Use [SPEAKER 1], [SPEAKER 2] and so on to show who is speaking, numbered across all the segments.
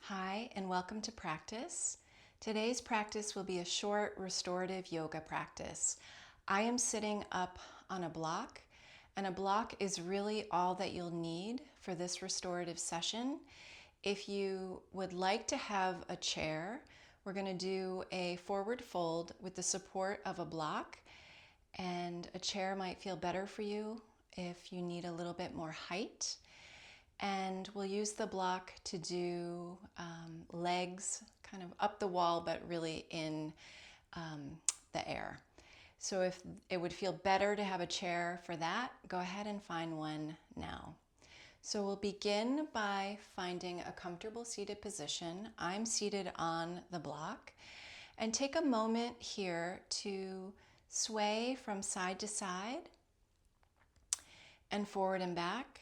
[SPEAKER 1] Hi, and welcome to practice. Today's practice will be a short restorative yoga practice. I am sitting up on a block, and a block is really all that you'll need for this restorative session. If you would like to have a chair, we're going to do a forward fold with the support of a block, and a chair might feel better for you if you need a little bit more height. And we'll use the block to do legs kind of up the wall, but really in the air. So if it would feel better to have a chair for that, go ahead and find one now. So we'll begin by finding a comfortable seated position. I'm seated on the block. And take a moment here to sway from side to side and forward and back.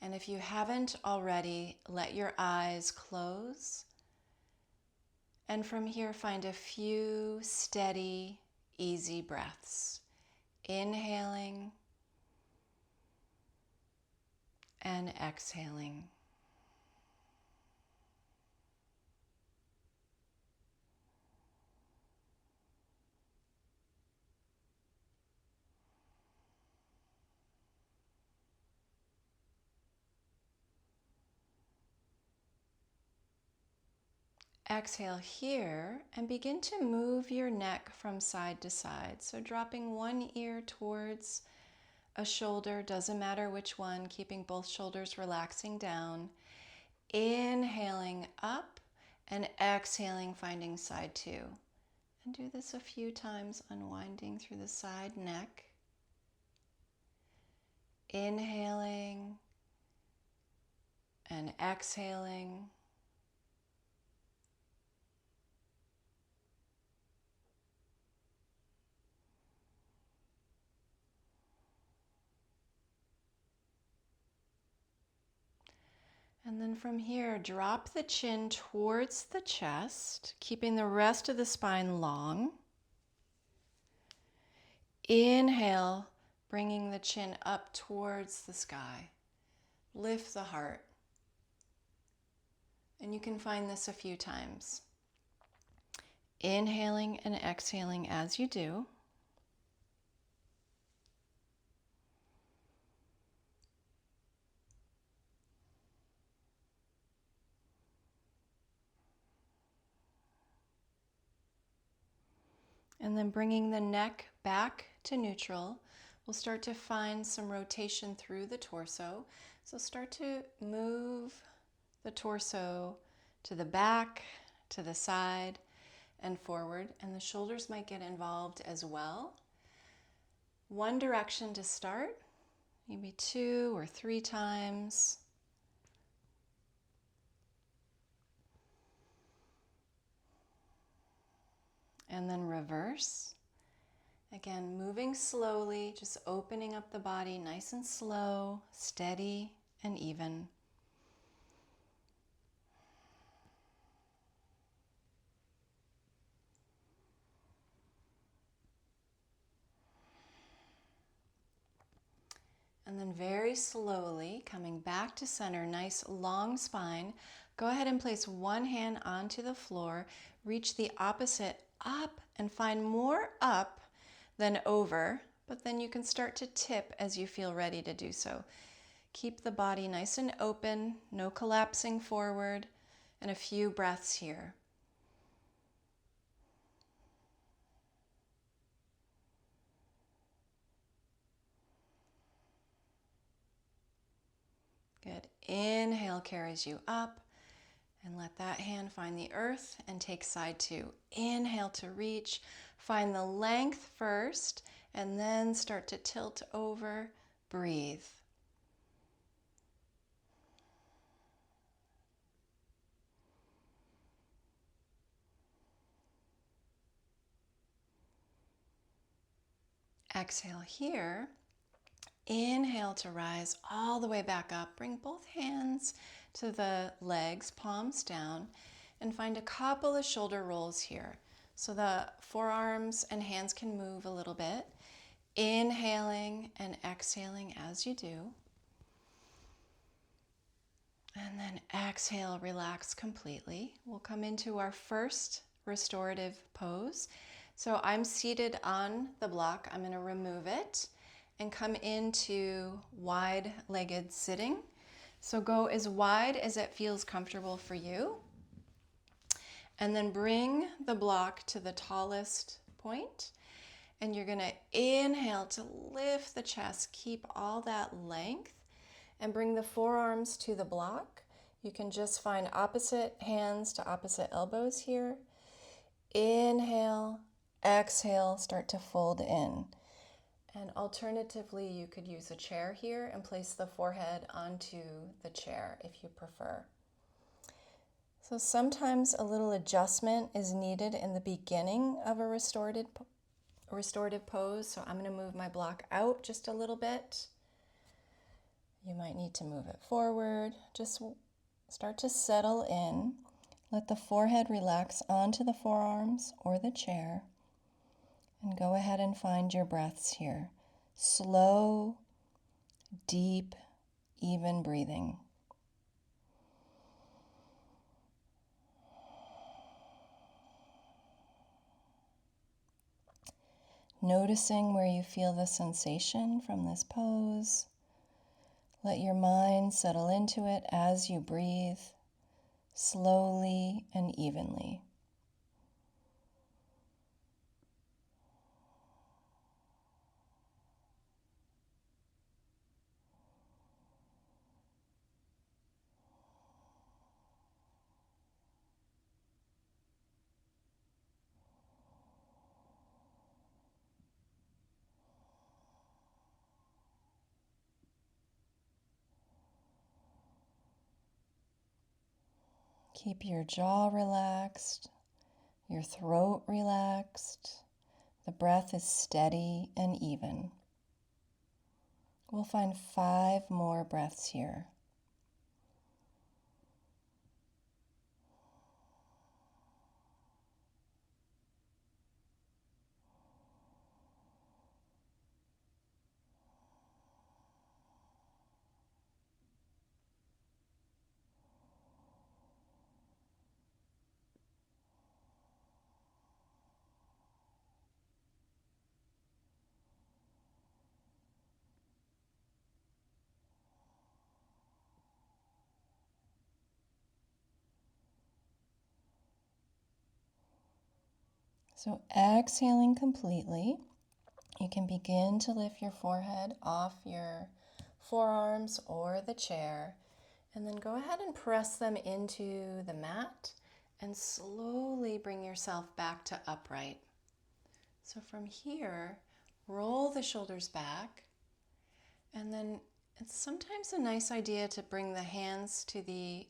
[SPEAKER 1] And if you haven't already, let your eyes close. And from here, find a few steady, easy breaths. Inhaling and exhaling. Exhale here and begin to move your neck from side to side. So dropping one ear towards a shoulder, doesn't matter which one, keeping both shoulders relaxing down. Inhaling up and exhaling, finding side two. And do this a few times, unwinding through the side neck. Inhaling and exhaling. And then from here, drop the chin towards the chest, keeping the rest of the spine long. Inhale, bringing the chin up towards the sky. Lift the heart. And you can find this a few times. Inhaling and exhaling as you do. And then bringing the neck back to neutral, we'll start to find some rotation through the torso. So start to move the torso to the back, to the side, and forward. And the shoulders might get involved as well. One direction to start, maybe 2 or 3 times. And then reverse. Again, moving slowly, just opening up the body nice and slow, steady and even. And then very slowly coming back to center, nice long spine. Go ahead and place one hand onto the floor, reach the opposite up and find more up than over, but then you can start to tip as you feel ready to do so. Keep the body nice and open, no collapsing forward, and a few breaths here. Good. Inhale carries you up, and let that hand find the earth and take side two. Inhale to reach, find the length first, and then start to tilt over. Breathe. Exhale here. Inhale to rise all the way back up. Bring both hands to the legs, palms down, and find a couple of shoulder rolls here. So the forearms and hands can move a little bit. Inhaling and exhaling as you do. And then exhale, relax completely. We'll come into our first restorative pose. So I'm seated on the block. I'm going to remove it and come into wide-legged sitting. So go as wide as it feels comfortable for you. And then bring the block to the tallest point. And you're going to inhale to lift the chest. Keep all that length. And bring the forearms to the block. You can just find opposite hands to opposite elbows here. Inhale, exhale, start to fold in. And alternatively, you could use a chair here and place the forehead onto the chair if you prefer. So sometimes a little adjustment is needed in the beginning of a restorative pose. So I'm going to move my block out just a little bit. You might need to move it forward. Just start to settle in. Let the forehead relax onto the forearms or the chair. And go ahead and find your breaths here. Slow, deep, even breathing. Noticing where you feel the sensation from this pose. Let your mind settle into it as you breathe, slowly and evenly. Keep your jaw relaxed, your throat relaxed. The breath is steady and even. We'll find 5 more breaths here. So exhaling completely, you can begin to lift your forehead off your forearms or the chair, and then go ahead and press them into the mat and slowly bring yourself back to upright. So from here, roll the shoulders back, and then it's sometimes a nice idea to bring the hands to the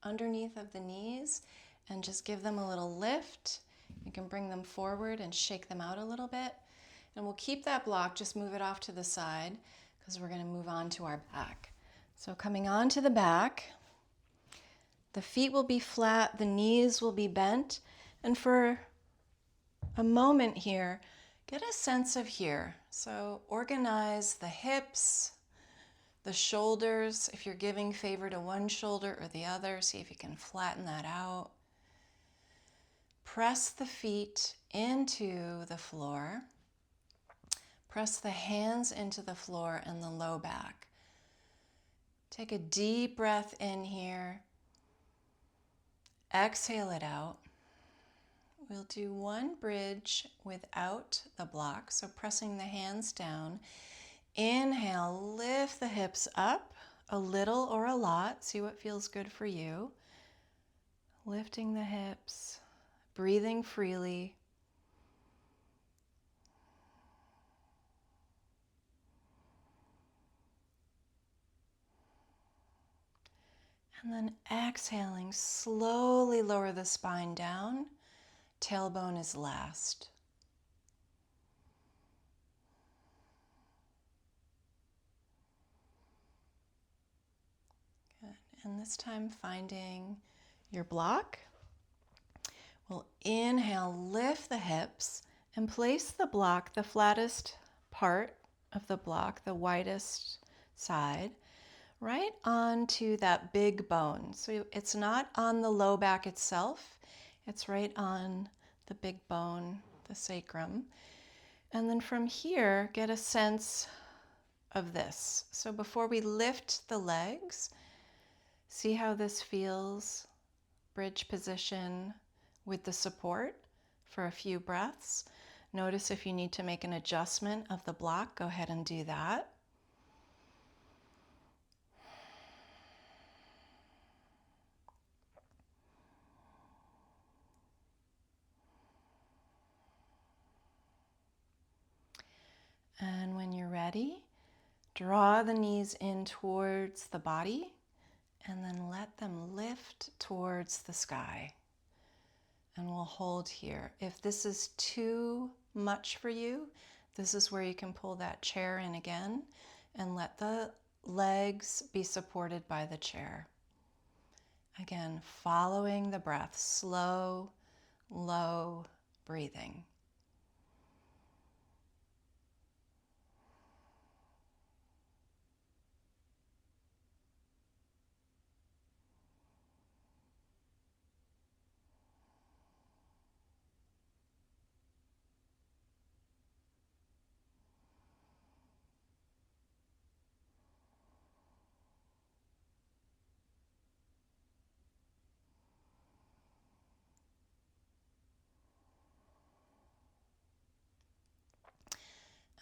[SPEAKER 1] underneath of the knees and just give them a little lift. You can bring them forward and shake them out a little bit. And we'll keep that block, just move it off to the side because we're going to move on to our back. So coming on to the back, the feet will be flat, the knees will be bent, and for a moment here, get a sense of here. So organize the hips, the shoulders. If you're giving favor to one shoulder or the other, see if you can flatten that out. Press the feet into the floor. Press the hands into the floor and the low back. Take a deep breath in here. Exhale it out. We'll do one bridge without the block, so pressing the hands down. Inhale, lift the hips up a little or a lot. See what feels good for you. Lifting the hips, breathing freely. And then exhaling, slowly lower the spine down. Tailbone is last. Good. And this time finding your block. We'll inhale, lift the hips, and place the block, the flattest part of the block, the widest side, right onto that big bone. So it's not on the low back itself, it's right on the big bone, the sacrum. And then from here, get a sense of this. So before we lift the legs, see how this feels, bridge position with the support for a few breaths. Notice if you need to make an adjustment of the block, go ahead and do that. And when you're ready, draw the knees in towards the body and then let them lift towards the sky. And we'll hold here. If this is too much for you, this is where you can pull that chair in again and let the legs be supported by the chair. Again, following the breath, slow, low breathing.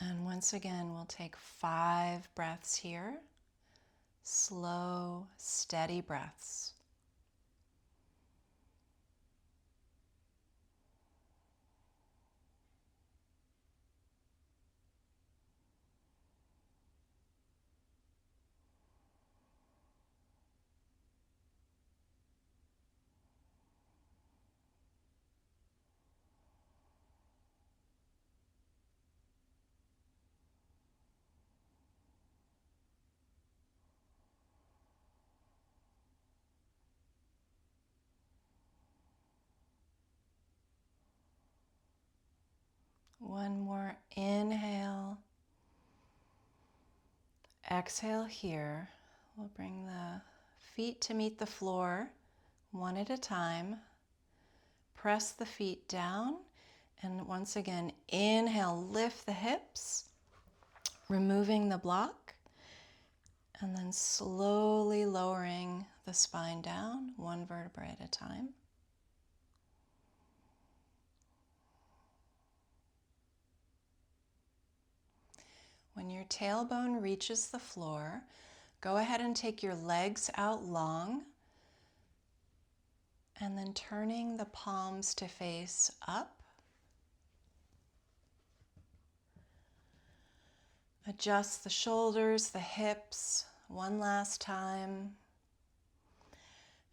[SPEAKER 1] And once again, we'll take 5 breaths here. Slow, steady breaths. One more inhale. Exhale here. We'll bring the feet to meet the floor one at a time. Press the feet down. And once again, inhale, lift the hips, removing the block. And then slowly lowering the spine down, one vertebra at a time. When your tailbone reaches the floor, go ahead and take your legs out long and then turning the palms to face up. Adjust the shoulders, the hips, one last time.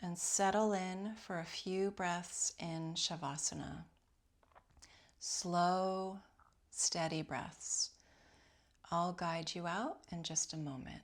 [SPEAKER 1] And settle in for a few breaths in Shavasana. Slow, steady breaths. I'll guide you out in just a moment.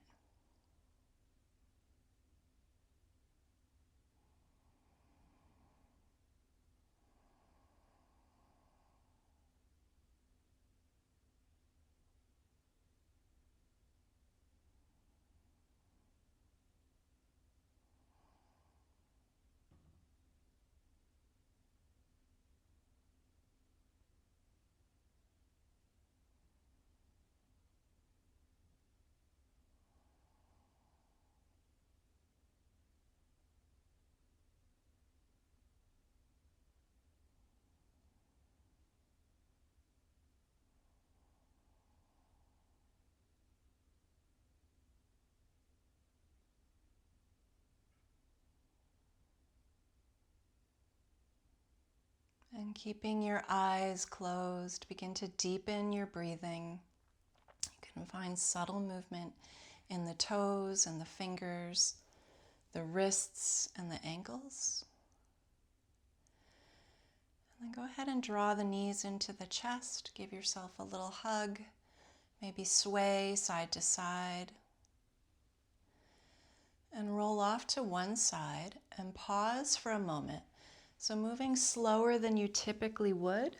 [SPEAKER 1] And keeping your eyes closed, begin to deepen your breathing. You can find subtle movement in the toes and the fingers, the wrists and the ankles. And then go ahead and draw the knees into the chest. Give yourself a little hug. Maybe sway side to side. And roll off to one side and pause for a moment. So moving slower than you typically would.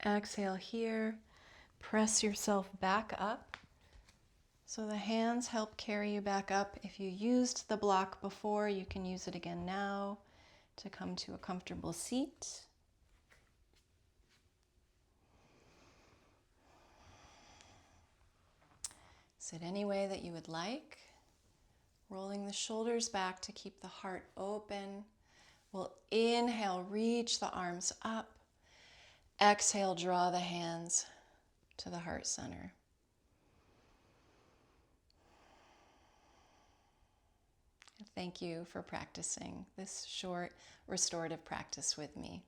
[SPEAKER 1] Exhale here. Press yourself back up So the hands help carry you back up. If you used the block before, you can use it again now to come to a comfortable seat. Sit any way that you would like. Rolling the shoulders back to keep the heart open. We'll inhale, reach the arms up. Exhale, draw the hands to the heart center. Thank you for practicing this short restorative practice with me.